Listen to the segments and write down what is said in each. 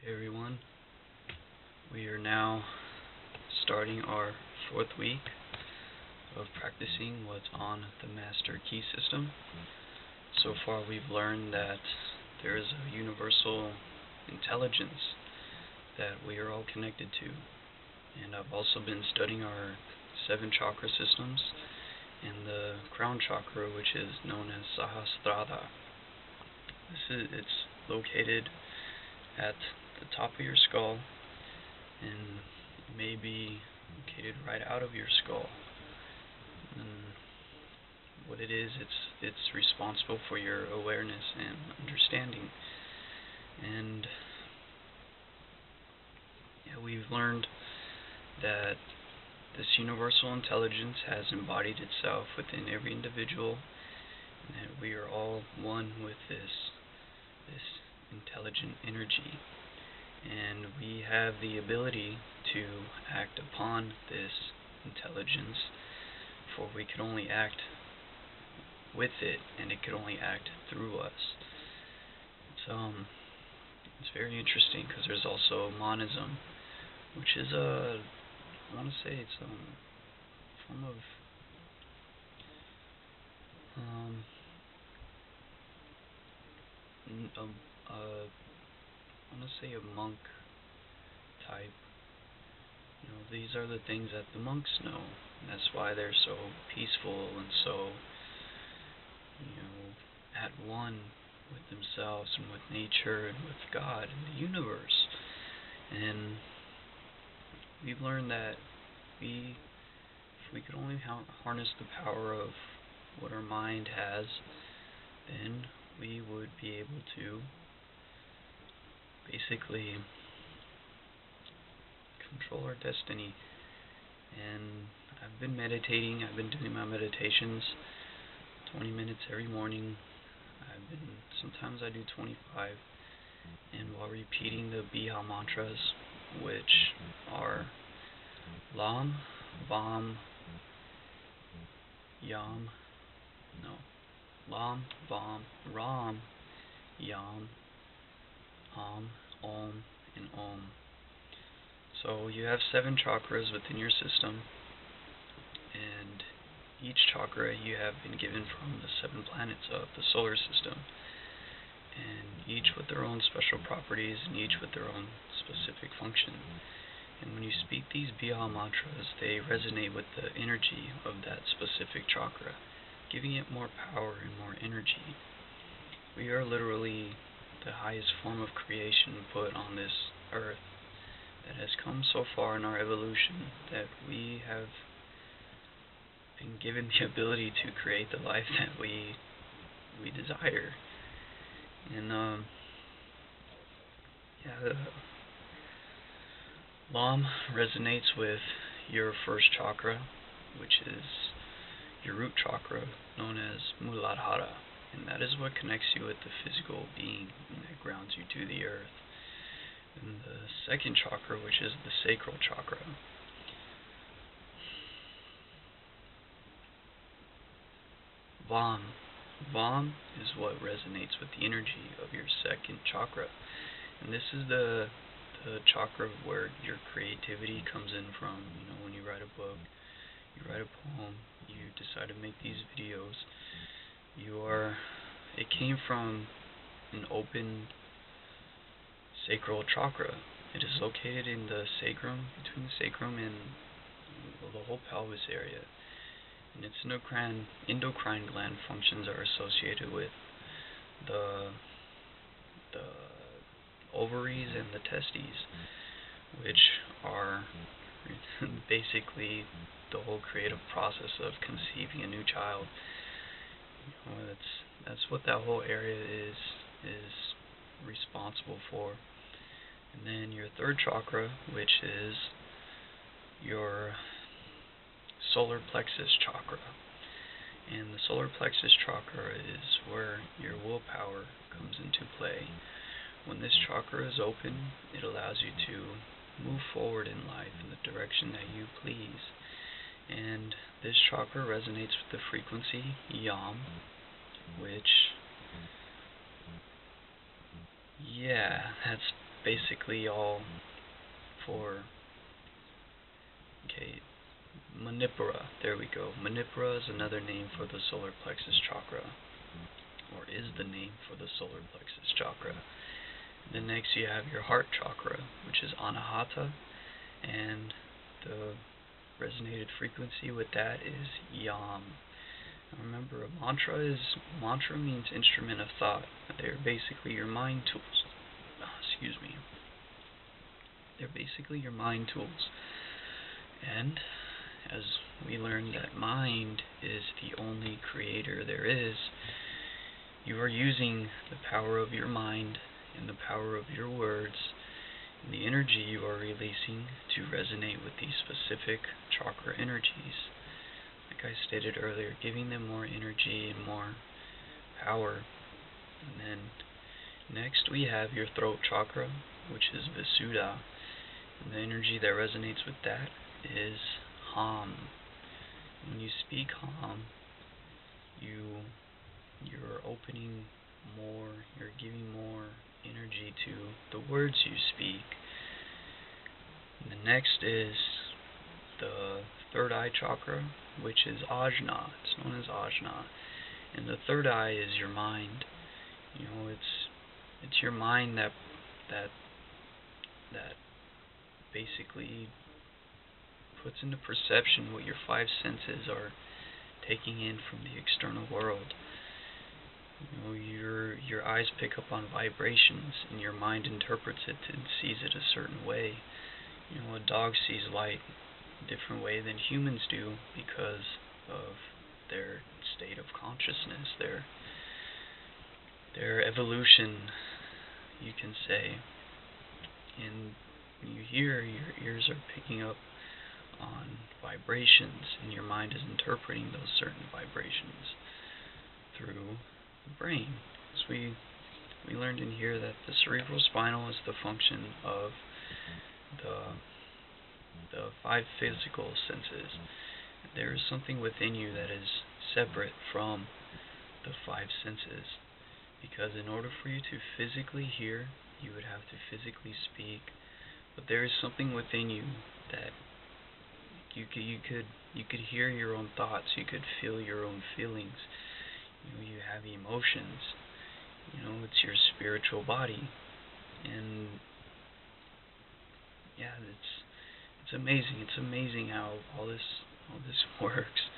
Hey everyone, we are now starting our 4th week of practicing what's on the Master Key system. So far we've learned that there is a universal intelligence that we are all connected to. And I've also been studying our 7 chakra systems and the crown chakra, which is known as Sahasrara. It's located at the top of your skull, and it may be located right out of your skull. And what it is, it's responsible for your awareness and understanding. And we've learned that this universal intelligence has embodied itself within every individual, and that we are all one with this intelligent energy, and we have the ability to act upon this intelligence, for we can only act with it, and it can only act through us. It's very interesting because there's also monism, which is I want to say it's a form of I want to say a monk type. These are the things that the monks know, and that's why they're so peaceful and so, at one with themselves and with nature and with God and the universe. And we've learned that if we could only harness the power of what our mind has, then we would be able to basically control our destiny. And I've been meditating. I've been doing my meditations 20 minutes every morning. Sometimes I do 25, and while repeating the Biha mantras, which are Lam, Vam, Yam, Lam, Vam, Ram, Yam, Om, and Om. So you have 7 chakras within your system, and each chakra you have been given from the 7 planets of the solar system, and each with their own special properties and each with their own specific function. And when you speak these Biha mantras, they resonate with the energy of that specific chakra, giving it more power and more energy. We are literally the highest form of creation put on this earth that has come so far in our evolution, that we have been given the ability to create the life that we desire. And Lam resonates with your first chakra, which is your root chakra, known as Muladhara, and that is what connects you with the physical being and that grounds you to the earth. And the second chakra, which is the sacral chakra, Vam is what resonates with the energy of your second chakra, and this is the chakra where your creativity comes in from. When you write a book, you write a poem, you decide to make these videos, it came from an open sacral chakra. It is located in the sacrum, between the sacrum and the whole pelvis area. And its endocrine gland functions are associated with the ovaries and the testes, which are basically the whole creative process of conceiving a new child. That's what that whole area is responsible for. And then your third chakra, which is your solar plexus chakra. And the solar plexus chakra is where your willpower comes into play. When this chakra is open, it allows you to move forward in life in the direction that you please. And this chakra resonates with the frequency Yam, which, that's basically all for, okay, Manipura. There we go. Manipura is another name for the solar plexus chakra, or is the name for the solar plexus chakra. Then next you have your heart chakra, which is Anahata, and the resonated frequency with that is Yam. Now remember, mantra means instrument of thought. They're basically your mind tools. They're basically your mind tools. And as we learned that mind is the only creator there is, you are using the power of your mind and the power of your words and the energy you are releasing to resonate with these specific chakra energies. Like I stated earlier, giving them more energy and more power. And then next we have your throat chakra, which is Visuddha. And the energy that resonates with that is Ham. When you speak Ham, you're opening more, you're giving more energy to the words you speak. And the next is the third eye chakra, which is Ajna. It's known as Ajna. And the third eye is your mind. It's your mind that basically puts into perception what your five senses are taking in from the external world. Your eyes pick up on vibrations, and your mind interprets it and sees it a certain way. A dog sees light a different way than humans do because of their state of consciousness, their evolution, you can say. And when you hear, your ears are picking up on vibrations, and your mind is interpreting those certain vibrations through the brain. So we learned in here that the cerebral spinal is the function of the five physical senses. There is something within you that is separate from the five senses, because in order for you to physically hear, you would have to physically speak. But there is something within you that you could hear your own thoughts, you could feel your own feelings. You have emotions. It's your spiritual body. And yeah, it's amazing. It's amazing how all this works.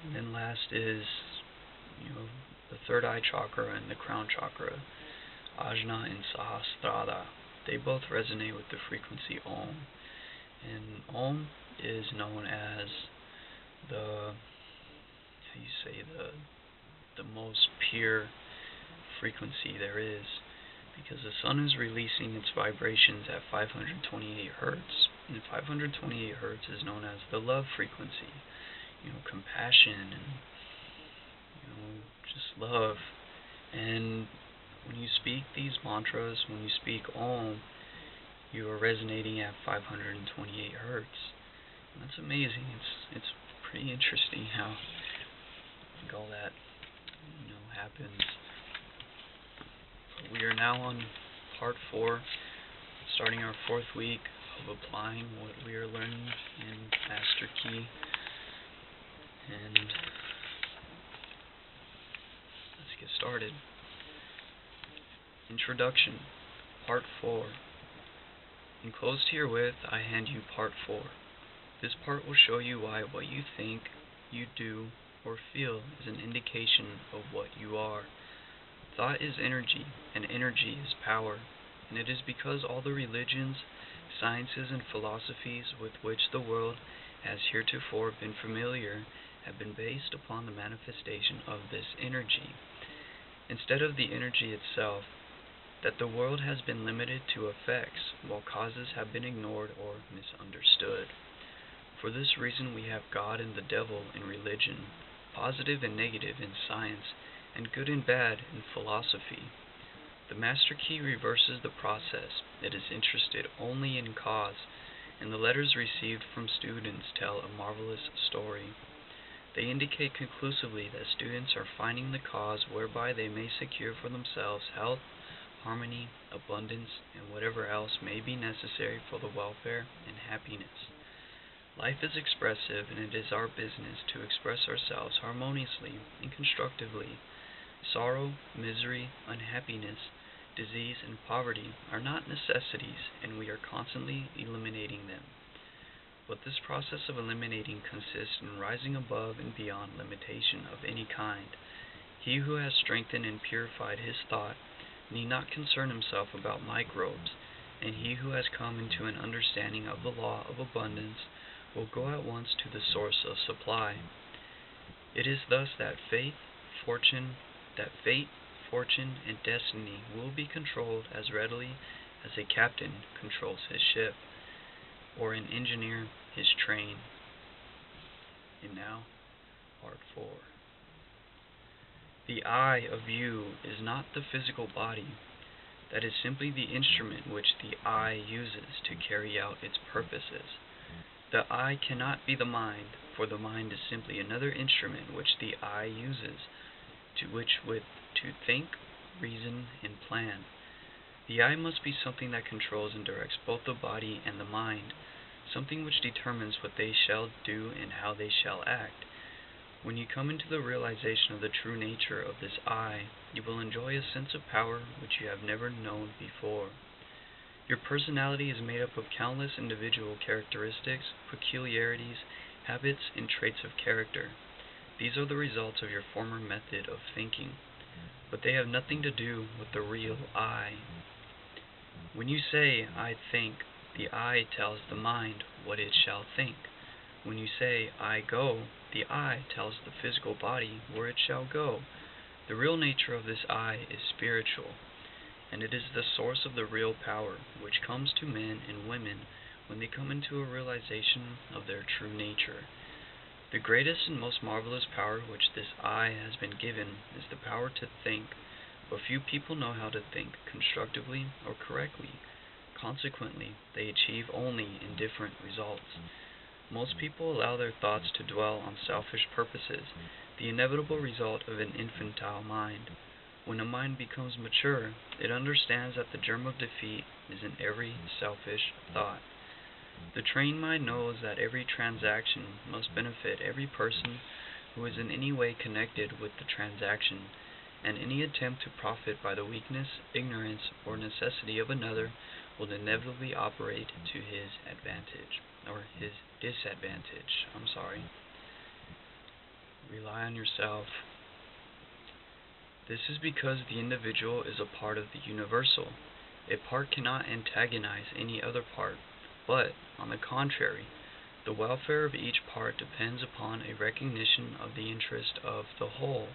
And then last is the third eye chakra and the crown chakra, Ajna and Sahasrara. They both resonate with the frequency Om. And Om is known as the most pure frequency there is, because the sun is releasing its vibrations at 528 hertz, and 528 hertz is known as the love frequency. Compassion and just love. And when you speak these mantras, when you speak Om, you are resonating at 528 hertz. And that's amazing. It's pretty interesting how all that happens. But we are now on part 4, starting our 4th week of applying what we are learning in Master Key. And let's get started. Introduction, part 4. Enclosed herewith, I hand you part 4. This part will show you why what you think, you do, or feel is an indication of what you are. Thought is energy, and energy is power, and it is because all the religions, sciences, and philosophies with which the world has heretofore been familiar have been based upon the manifestation of this energy, instead of the energy itself, that the world has been limited to effects, while causes have been ignored or misunderstood. For this reason we have God and the devil in religion, positive and negative in science, and good and bad in philosophy. The Master Key reverses the process. It is interested only in cause, and the letters received from students tell a marvelous story. They indicate conclusively that students are finding the cause whereby they may secure for themselves health, harmony, abundance, and whatever else may be necessary for the welfare and happiness. Life is expressive, and it is our business to express ourselves harmoniously and constructively. Sorrow, misery, unhappiness, disease, and poverty are not necessities, and we are constantly eliminating them. But this process of eliminating consists in rising above and beyond limitation of any kind. He who has strengthened and purified his thought need not concern himself about microbes, and he who has come into an understanding of the law of abundance will go at once to the source of supply. It is thus that fate, fortune, and destiny will be controlled as readily as a captain controls his ship, or an engineer his train. And now, part 4. The I of you is not the physical body. That is simply the instrument which the I uses to carry out its purposes. The I cannot be the mind, for the mind is simply another instrument which the I uses to think, reason, and plan. The I must be something that controls and directs both the body and the mind, something which determines what they shall do and how they shall act. When you come into the realization of the true nature of this I, you will enjoy a sense of power which you have never known before. Your personality is made up of countless individual characteristics, peculiarities, habits, and traits of character. These are the results of your former method of thinking, but they have nothing to do with the real I. When you say, I think, the I tells the mind what it shall think. When you say, I go, the I tells the physical body where it shall go. The real nature of this I is spiritual, and it is the source of the real power which comes to men and women when they come into a realization of their true nature. The greatest and most marvelous power which this I has been given is the power to think, but few people know how to think constructively or correctly. Consequently, they achieve only indifferent results. Most people allow their thoughts to dwell on selfish purposes, the inevitable result of an infantile mind. When a mind becomes mature, it understands that the germ of defeat is in every selfish thought. The trained mind knows that every transaction must benefit every person who is in any way connected with the transaction, and any attempt to profit by the weakness, ignorance, or necessity of another will inevitably operate to his advantage, or his disadvantage. Rely on yourself. This is because the individual is a part of the universal. A part cannot antagonize any other part, but, on the contrary, the welfare of each part depends upon a recognition of the interest of the whole.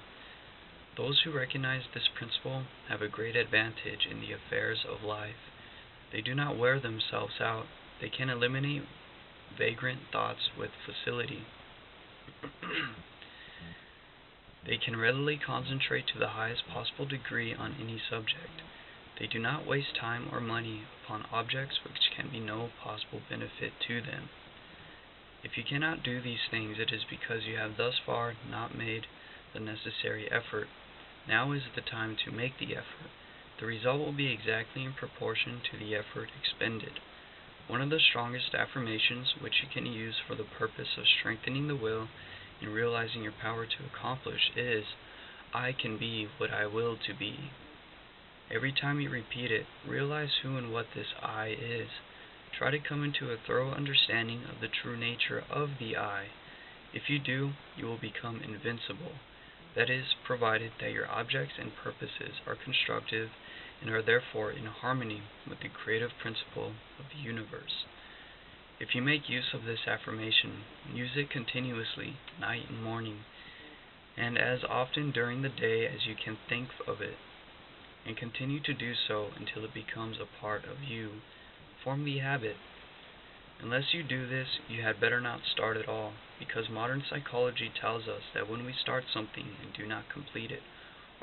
Those who recognize this principle have a great advantage in the affairs of life. They do not wear themselves out. They can eliminate vagrant thoughts with facility. They can readily concentrate to the highest possible degree on any subject. They do not waste time or money upon objects which can be no possible benefit to them. If you cannot do these things, it is because you have thus far not made the necessary effort. Now is the time to make the effort. The result will be exactly in proportion to the effort expended. One of the strongest affirmations which you can use for the purpose of strengthening the will and realizing your power to accomplish is, I can be what I will to be. Every time you repeat it, realize who and what this I is. Try to come into a thorough understanding of the true nature of the I. If you do, you will become invincible. That is, provided that your objects and purposes are constructive and are therefore in harmony with the creative principle of the universe. If you make use of this affirmation, use it continuously, night and morning, and as often during the day as you can think of it, and continue to do so until it becomes a part of you. Form the habit. Unless you do this, you had better not start at all, because modern psychology tells us that when we start something and do not complete it,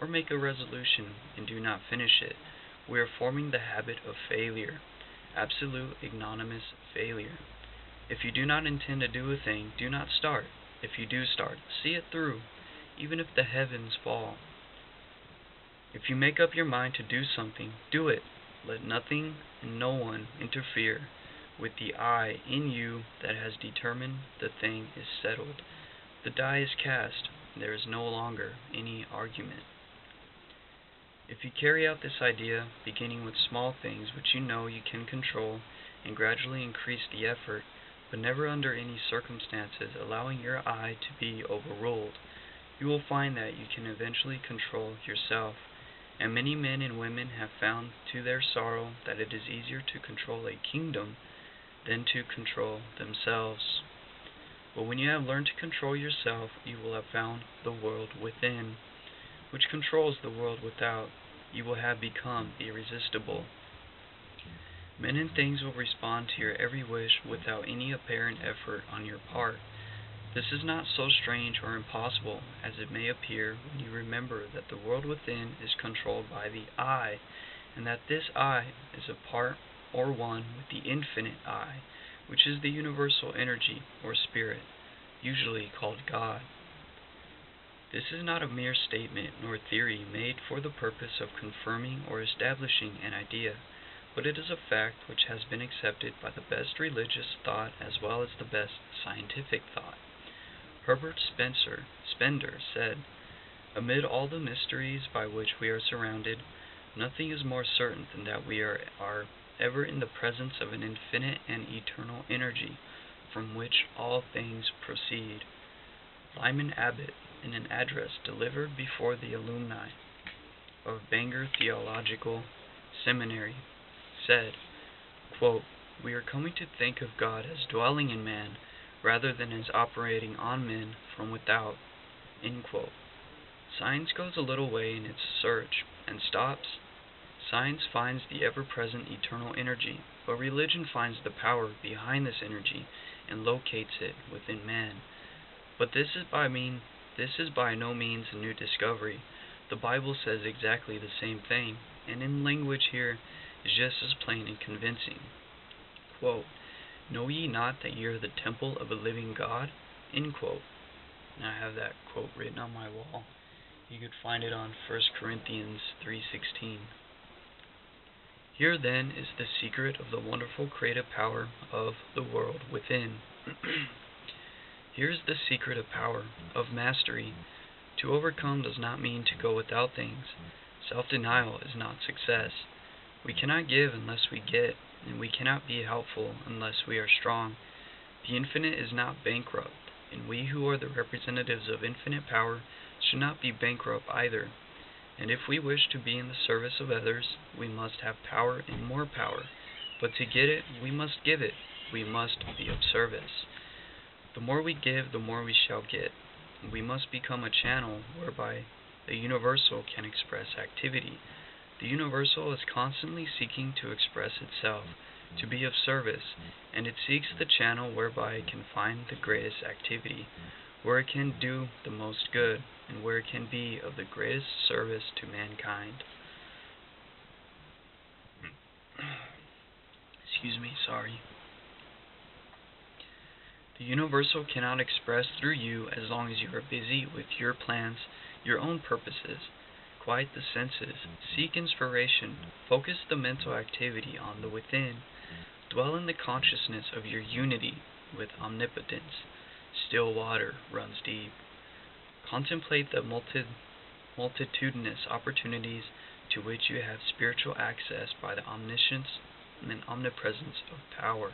or make a resolution and do not finish it, we are forming the habit of failure, absolute ignominious failure. If you do not intend to do a thing, do not start. If you do start, see it through, even if the heavens fall. If you make up your mind to do something, do it. Let nothing and no one interfere with the I in you that has determined the thing is settled. The die is cast. There is no longer any argument. If you carry out this idea, beginning with small things which you know you can control, and gradually increase the effort, but never under any circumstances allowing your I to be overruled, you will find that you can eventually control yourself. And many men and women have found to their sorrow that it is easier to control a kingdom than to control themselves. But when you have learned to control yourself, you will have found the world within, which controls the world without. You will have become irresistible. Men and things will respond to your every wish without any apparent effort on your part. This is not so strange or impossible as it may appear when you remember that the world within is controlled by the I, and that this I is a part or one with the infinite I, which is the universal energy or spirit, usually called God. This is not a mere statement nor theory made for the purpose of confirming or establishing an idea, but it is a fact which has been accepted by the best religious thought as well as the best scientific thought. Herbert Spender said, "Amid all the mysteries by which we are surrounded, nothing is more certain than that we are ever in the presence of an infinite and eternal energy from which all things proceed." Lyman Abbott, in an address delivered before the alumni of Bangor Theological Seminary, said, quote, "We are coming to think of God as dwelling in man rather than as operating on men from without." End quote. Science goes a little way in its search and stops. Science finds the ever-present eternal energy, but religion finds the power behind this energy and locates it within man. But this is by no means a new discovery. The Bible says exactly the same thing, and in language here is just as plain and convincing. Quote, "Know ye not that ye are the temple of a living God?" End quote. And I have that quote written on my wall. You could find it on 1 Corinthians 3:16. Here then is the secret of the wonderful creative power of the world within. Here is the secret of power, of mastery. To overcome does not mean to go without things. Self-denial is not success. We cannot give unless we get, and we cannot be helpful unless we are strong. The infinite is not bankrupt, and we who are the representatives of infinite power should not be bankrupt either. And if we wish to be in the service of others, we must have power and more power. But to get it, we must give it. We must be of service. The more we give, the more we shall get. We must become a channel whereby the universal can express activity. The universal is constantly seeking to express itself, to be of service, and it seeks the channel whereby it can find the greatest activity, where it can do the most good, and where it can be of the greatest service to mankind. Sorry. The universal cannot express through you as long as you are busy with your plans, your own purposes. Quiet the senses, seek inspiration, focus the mental activity on the within, dwell in the consciousness of your unity with omnipotence. Still water runs deep. Contemplate the multitudinous opportunities to which you have spiritual access by the omniscience and omnipresence of power.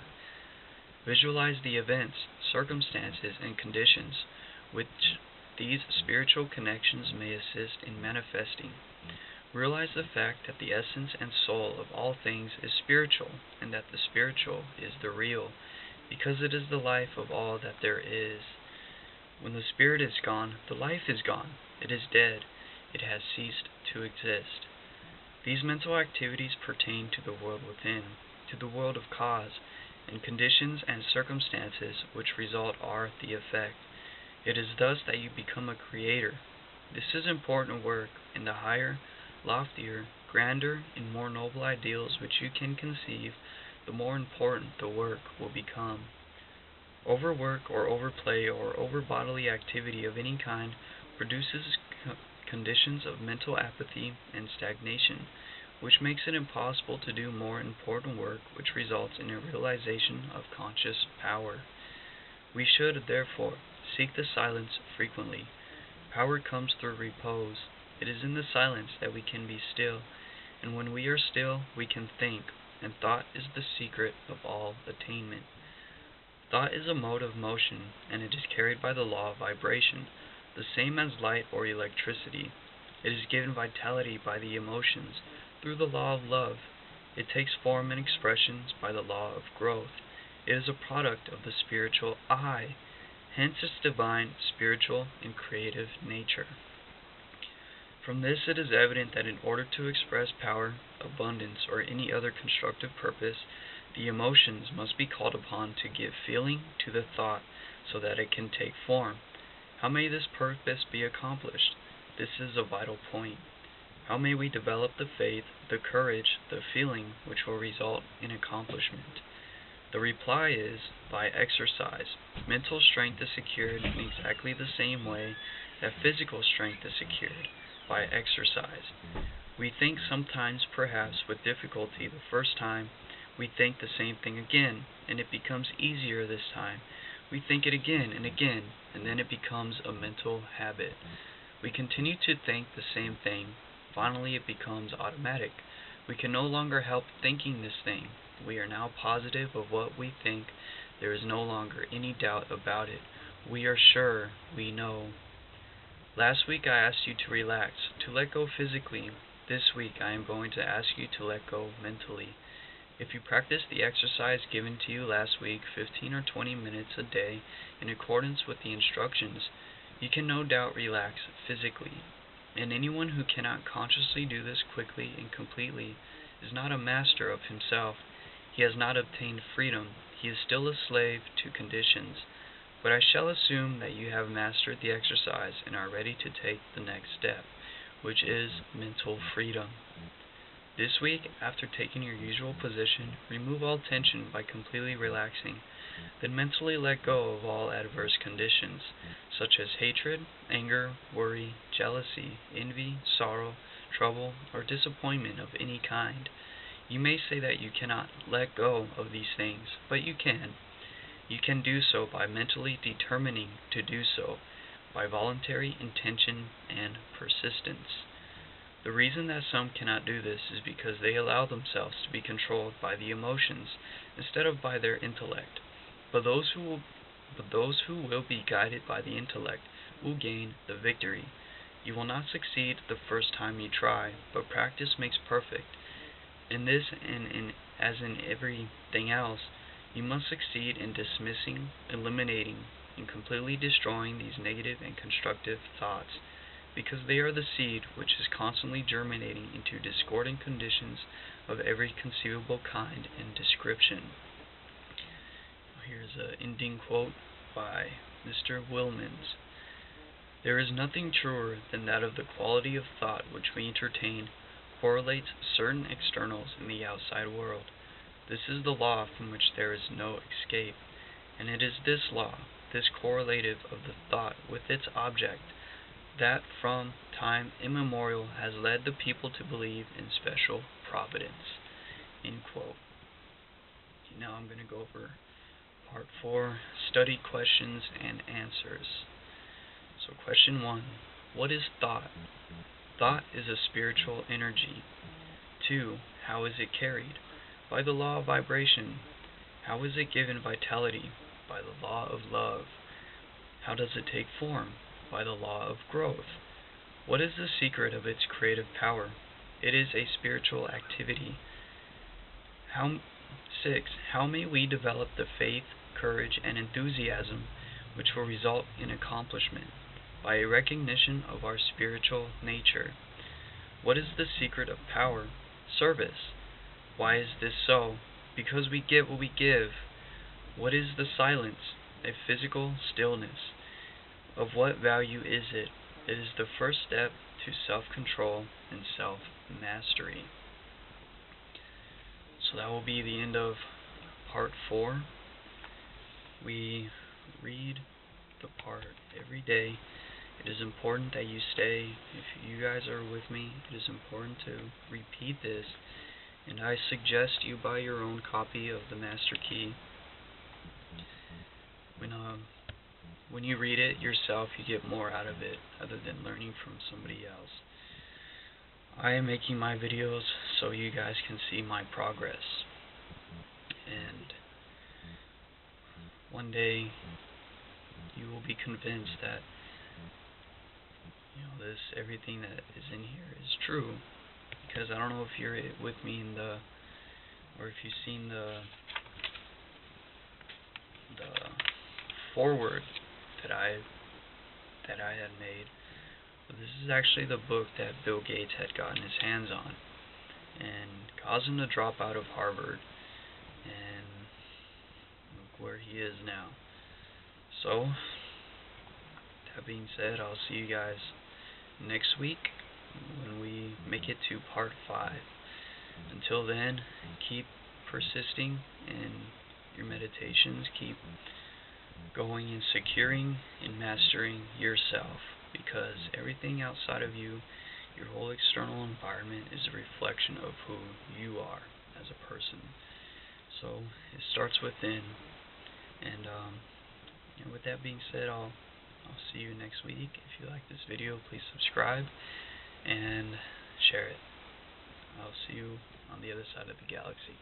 Visualize the events, circumstances, and conditions which these spiritual connections may assist in manifesting. Realize the fact that the essence and soul of all things is spiritual, and that the spiritual is the real, because it is the life of all that there is. When the spirit is gone, the life is gone. It is dead. It has ceased to exist. These mental activities pertain to the world within, to the world of cause, and conditions and circumstances which result are the effect. It is thus that you become a creator. This is important work, and the higher, loftier, grander, and more noble ideals which you can conceive, the more important the work will become. Overwork or overplay or over bodily activity of any kind produces conditions of mental apathy and stagnation, which makes it impossible to do more important work, which results in a realization of conscious power. We should, therefore, seek the silence frequently. Power comes through repose. It is in the silence that we can be still, and when we are still, we can think, and thought is the secret of all attainment. Thought is a mode of motion, and it is carried by the law of vibration, the same as light or electricity. It is given vitality by the emotions, through the law of love. It takes form and expressions by the law of growth. It is a product of the spiritual I, hence its divine, spiritual, and creative nature. From this it is evident that in order to express power, abundance, or any other constructive purpose, the emotions must be called upon to give feeling to the thought so that it can take form. How may this purpose be accomplished? This is a vital point. How may we develop the faith, the courage, the feeling which will result in accomplishment? The reply is by exercise. Mental strength is secured in exactly the same way that physical strength is secured, by exercise. We think sometimes, perhaps with difficulty the first time. We think the same thing again, and it becomes easier this time. We think it again, and then it becomes a mental habit. We continue to think the same thing. Finally, it becomes automatic. We can no longer help thinking this thing. We are now positive of what we think. There is no longer any doubt about it. We are sure, we know. Last week I asked you to relax, to let go physically. This week I am going to ask you to let go mentally. If you practice the exercise given to you last week, 15 or 20 minutes a day, in accordance with the instructions, you can no doubt relax physically. And anyone who cannot consciously do this quickly and completely is not a master of himself. He has not obtained freedom. He is still a slave to conditions. But I shall assume that you have mastered the exercise and are ready to take the next step, which is mental freedom. This week, after taking your usual position, remove all tension by completely relaxing. Then mentally let go of all adverse conditions, such as hatred, anger, worry, jealousy, envy, sorrow, trouble, or disappointment of any kind. You may say that you cannot let go of these things, but you can. You can do so by mentally determining to do so, by voluntary intention and persistence. The reason that some cannot do this is because they allow themselves to be controlled by the emotions instead of by their intellect. But those who will be guided by the intellect will gain the victory. You will not succeed the first time you try, but practice makes perfect. In this and as in everything else, you must succeed in dismissing, eliminating, and completely destroying these negative and constructive thoughts, because they are the seed which is constantly germinating into discordant conditions of every conceivable kind and description. Here's an ending quote by Mr. Wilmans. There is nothing truer than that of the quality of thought which we entertain correlates certain externals in the outside world. This is the law from which there is no escape, and it is this law, this correlative of the thought with its object, that from time immemorial has led the people to believe in special providence. End quote. Now I'm going to go over Part 4, Study Questions and Answers. So question 1, what is thought? Thought is a spiritual energy. 2, how is it carried? By the law of vibration. How is it given vitality? By the law of love. How does it take form? By the law of growth. What is the secret of its creative power? It is a spiritual activity. 6. How may we develop the faith, courage, and enthusiasm which will result in accomplishment? By a recognition of our spiritual nature. What is the secret of power? Service. Why is this so? Because we get what we give. What is the silence? A physical stillness. Of what value is it? It is the first step to self-control and self-mastery. So that will be the end of Part 4. We read the part every day It is important that you stay. If you guys are with me, it is important to repeat this, and I suggest you buy your own copy of the Master Key. When you read it yourself, you get more out of it other than learning from somebody else. I am making my videos so you guys can see my progress, and one day you will be convinced that everything that is in here is true. Because I don't know if you're with me or if you've seen the foreword that I had made. But this is actually the book that Bill Gates had gotten his hands on and caused him to drop out of Harvard, and look where he is now. So, that being said, I'll see you guys next week when we make it to part 5. Until then, keep persisting in your meditations, keep going and securing and mastering yourself, because everything outside of you, your whole external environment, is a reflection of who you are as a person. So it starts within, and with that being said, I'll see you next week. If you like this video, please subscribe and share it. I'll see you on the other side of the galaxy.